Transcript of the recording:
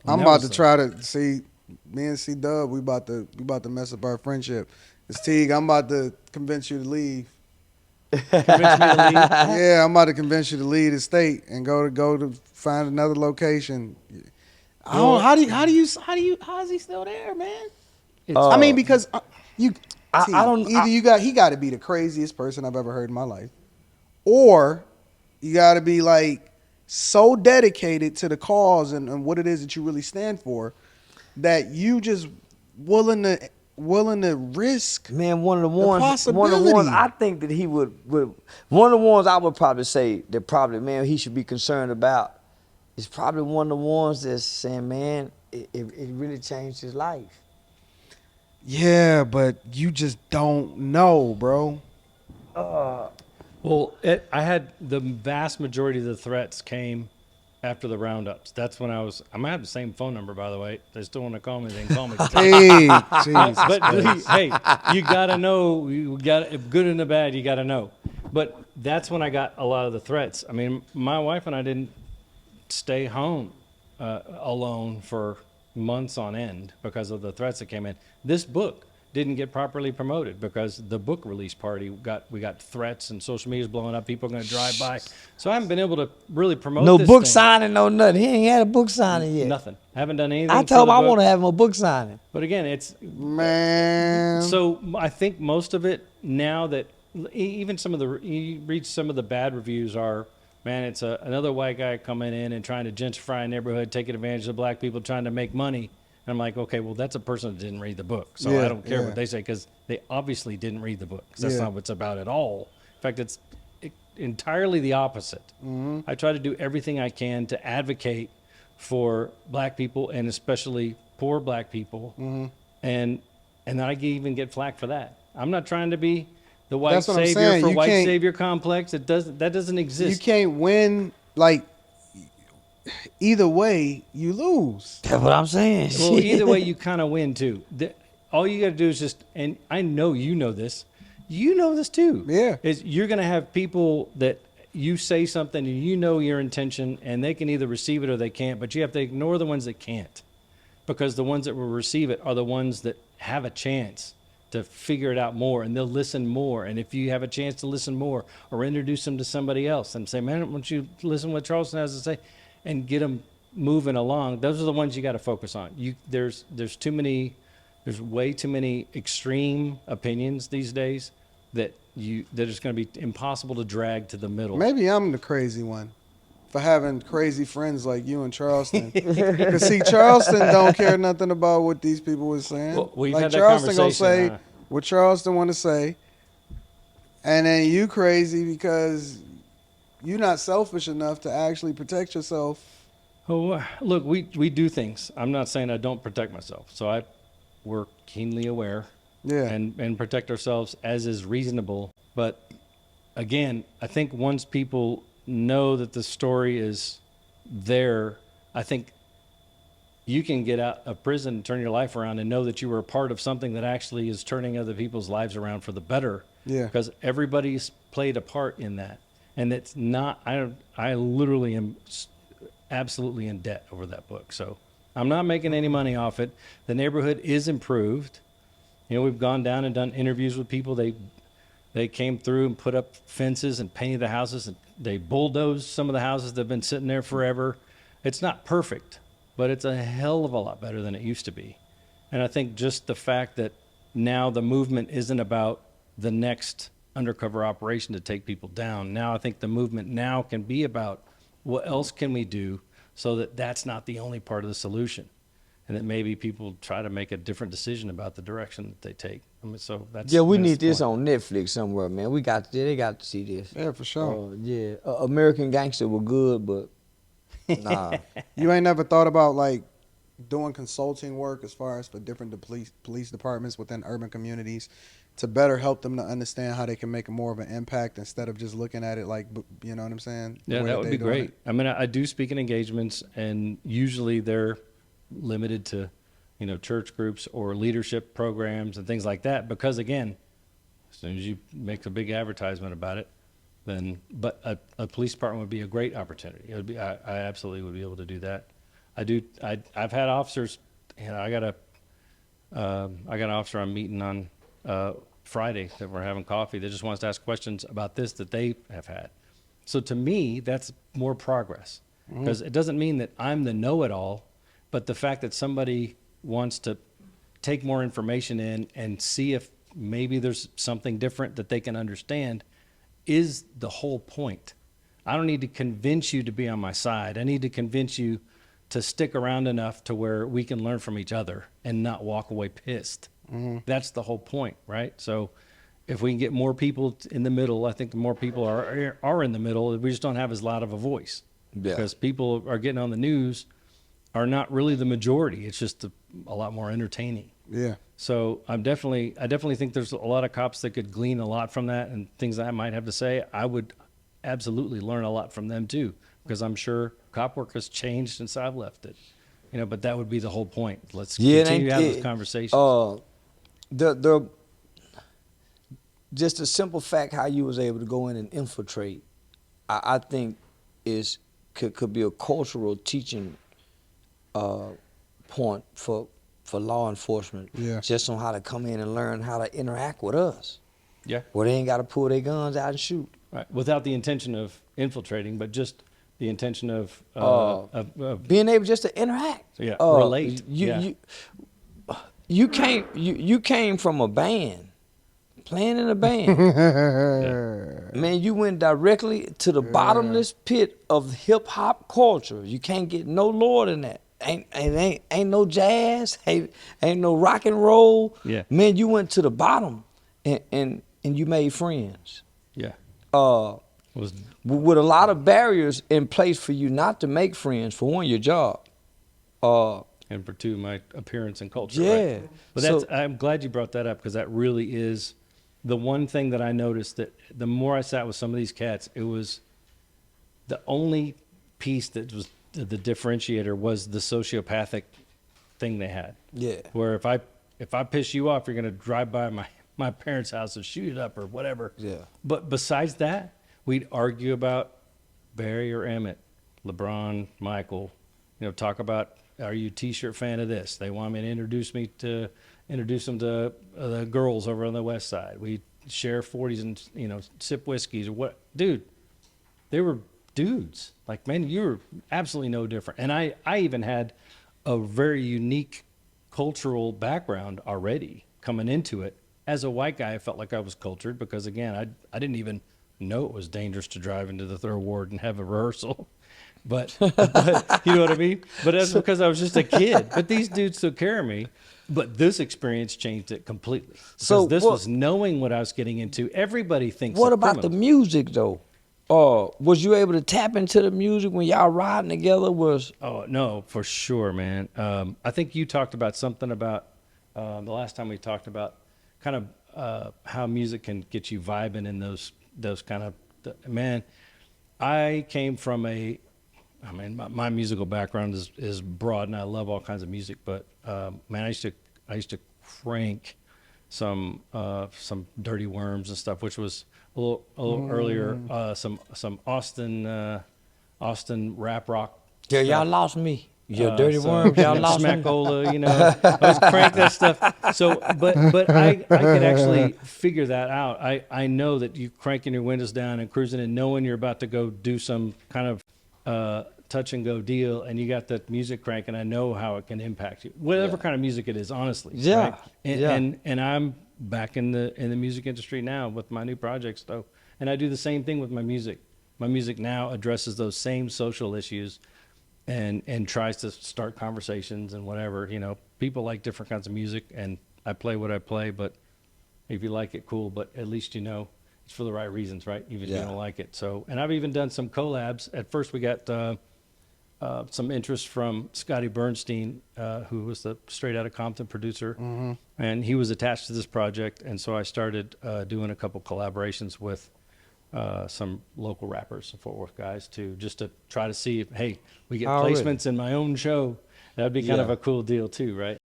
I'm about to try to see me and C Dub. We about to mess up our friendship. It's Teague. I'm about to convince you to leave. Convince me to leave. Yeah, I'm about to convince you to leave the state and go to find another location. I don't. Well, How is he still there, man? it's I mean, Uh, because you I T don't. either he got to be the craziest person I've ever heard in my life, or you got to be like so dedicated to the cause and what it is that you really stand for that you just willing to willing to risk Man, the one of the ones possibility. I think that he would one of the ones I would probably say that probably, man, he should be concerned about is probably one of the ones that's saying, man, it really changed his life. Yeah, but you just don't know, bro. Well, I had the vast majority of the threats came after the roundups. That's when I'm gonna have the same phone number, by the way. If they still want to call me, they can call me. Hey, Jesus But Christ. hey, you gotta know. You got good and the bad. You gotta know. But that's when I got a lot of the threats. I mean, my wife and I didn't stay home alone for months on end because of the threats that came in. This book didn't get properly promoted because the book release party we got threats and social media's blowing up. People are going to drive by, so I haven't been able to really promote No this book thing. signing, no nothing. He ain't had a book signing yet. Nothing. Haven't done anything I for told the him I book. want to have him a book signing. But again, it's Man. so I think most of it now that even some of the you read some of the bad reviews are, man, it's another white guy coming in and trying to gentrify a neighborhood, taking advantage of black people, trying to make money. And I'm like, okay, well, that's a person that didn't read the book, so Yeah, I don't care yeah. what they say because they obviously didn't read the book. 'Cause that's Yeah. not what it's about at all. In fact, it's entirely the opposite. I try to do everything I can to advocate for black people and especially poor black people, and I even get flack for that. I'm not trying to be the white That's what I'm savior saying. for You white can't savior complex. That doesn't you exist. can't win like either way you lose. That's what I'm saying. Well, either way, you kind of win too. All you got to do is just, and I know you know this. You know this too. Yeah. Is you're going to have people that you say something and you know your intention, and they can either receive it or they can't. But you have to ignore the ones that can't, because the ones that will receive it are the ones that have a chance to figure it out more, and they'll listen more. And if you have a chance to listen more, or introduce them to somebody else and say, man, why don't you listen to what Charleston has to say, and get them moving along. Those are the ones you got to focus on. There's way too many extreme opinions these days that it's going to be impossible to drag to the middle. Maybe I'm the crazy one for having crazy friends like you and Charleston. Because see, Charleston don't care nothing about what these people were saying. Well, we've like had that Charleston gonna conversation, say what Charleston want to say, and then you crazy because you're not selfish enough to actually protect yourself. Oh, look, we do things. I'm not saying I don't protect myself. So we're keenly aware, Yeah. and protect ourselves as is reasonable. But again, I think once people know that the story is there, I think you can get out of prison and turn your life around and know that you were a part of something that actually is turning other people's lives around for the better. Yeah. Because everybody's played a part in that. And it's not, I literally am absolutely in debt over that book. So I'm not making any money off it. The neighborhood is improved. You know, we've gone down and done interviews with people. They came through and put up fences and painted the houses, and they bulldozed some of the houses that have been sitting there forever. It's not perfect, but it's a hell of a lot better than it used to be. And I think just the fact that now the movement isn't about the next undercover operation to take people down. Now I think the movement now can be about what else can we do so that that's not the only part of the solution, and that maybe people try to make a different decision about the direction that they take. I mean, so that's Yeah, we that's need the this point. on Netflix somewhere, man. They got to see this. Yeah, for sure. Yeah, American Gangster was good, but nah. You ain't never thought about like doing consulting work as far as for different police departments within urban communities to better help them to understand how they can make more of an impact instead of just looking at it like, you know what I'm saying? The Yeah, way that would they be doing great. it. I mean, I do speak in engagements, and usually they're limited to, church groups or leadership programs and things like that. Because again, as soon as you make a big advertisement about it, but a police department would be a great opportunity. It would be, I absolutely would be able to do that. I've had officers. I got an officer I'm meeting on Friday that we're having coffee that just wants to ask questions about this that they have had. So to me, that's more progress, because it doesn't mean that I'm the know-it-all, but the fact that somebody wants to take more information in and see if maybe there's something different that they can understand is the whole point. I don't need to convince you to be on my side. I need to convince you to stick around enough to where we can learn from each other and not walk away pissed. That's the whole point, right? So if we can get more people in the middle, I think the more people are in the middle, we just don't have as loud of a voice. Yeah. Because people are getting on the news are not really the majority. It's just a lot more entertaining. Yeah. So I definitely think there's a lot of cops that could glean a lot from that, and things that I might have to say, I would absolutely learn a lot from them too, because I'm sure cop work has changed since I've left it. But that would be the whole point. Let's continue to have those conversations. The just a simple fact how you was able to go in and infiltrate, I think could be a cultural teaching point for law enforcement. Yeah. Just on how to come in and learn how to interact with us. Yeah. Where they ain't got to pull their guns out and shoot. Right. Without the intention of infiltrating, but just the intention of Being able just to interact. Yeah, relate. You came from a band, playing in a band. Man, you went directly to the bottomless pit of hip hop culture. You can't get no lower than that. Ain't no jazz, ain't no rock and roll. Yeah. Man, you went to the bottom and you made friends. Yeah. With a lot of barriers in place for you not to make friends. For one, your job. And for two, my appearance and culture. Yeah. Right? But I'm glad you brought that up, because that really is the one thing that I noticed, that the more I sat with some of these cats, it was the only piece that was the differentiator was the sociopathic thing they had. Yeah. Where if I piss you off, you're going to drive by my parents' house and shoot it up or whatever. Yeah. But besides that, we'd argue about Barry or Emmett, LeBron, Michael, talk about, are you a T-shirt fan of this? They want me to introduce them to the girls over on the west side. We share 40s and, sip whiskeys or what. Dude, they were dudes. Like, man, you were absolutely no different. And I even had a very unique cultural background already coming into it. As a white guy, I felt like I was cultured because, again, I didn't even know it was dangerous to drive into the third ward and have a rehearsal. But you know what I mean? But that's because I was just a kid. But these dudes took care of me. But this experience changed it completely. Because this was knowing what I was getting into. Everybody thinks. What about the music, though? Was you able to tap into the music when y'all riding together? Oh, no, for sure, man. I think you talked about something about the last time we talked about kind of how music can get you vibing in those kind of, man, I came from my musical background is broad, and I love all kinds of music, but man, I used to crank some Dirty Worms and stuff, which was a little earlier, some Austin rap rock. Yeah, y'all lost me. Your Dirty Worms, y'all lost me. Smackola, I was crank that stuff. So, but I could actually figure that out. I know that you cranking your windows down and cruising and knowing you're about to go do some kind of touch and go deal, and you got that music crank, and I know how it can impact you, whatever kind of music it is, honestly. Yeah. Right? And I'm back in the music industry now with my new projects, though, and I do the same thing with my music. My music now addresses those same social issues. And tries to start conversations and whatever. People like different kinds of music, and I play what I play, but if you like it, cool, but at least it's for the right reasons, right? Even if you don't like it. So, and I've even done some collabs. At first we got some interest from Scotty Bernstein, who was the Straight Outta Compton producer, and he was attached to this project, and so I started doing a couple collaborations with some local rappers, some Fort Worth guys, to try to see if, hey, we get placements in my own show. That'd be kind of a cool deal too, right?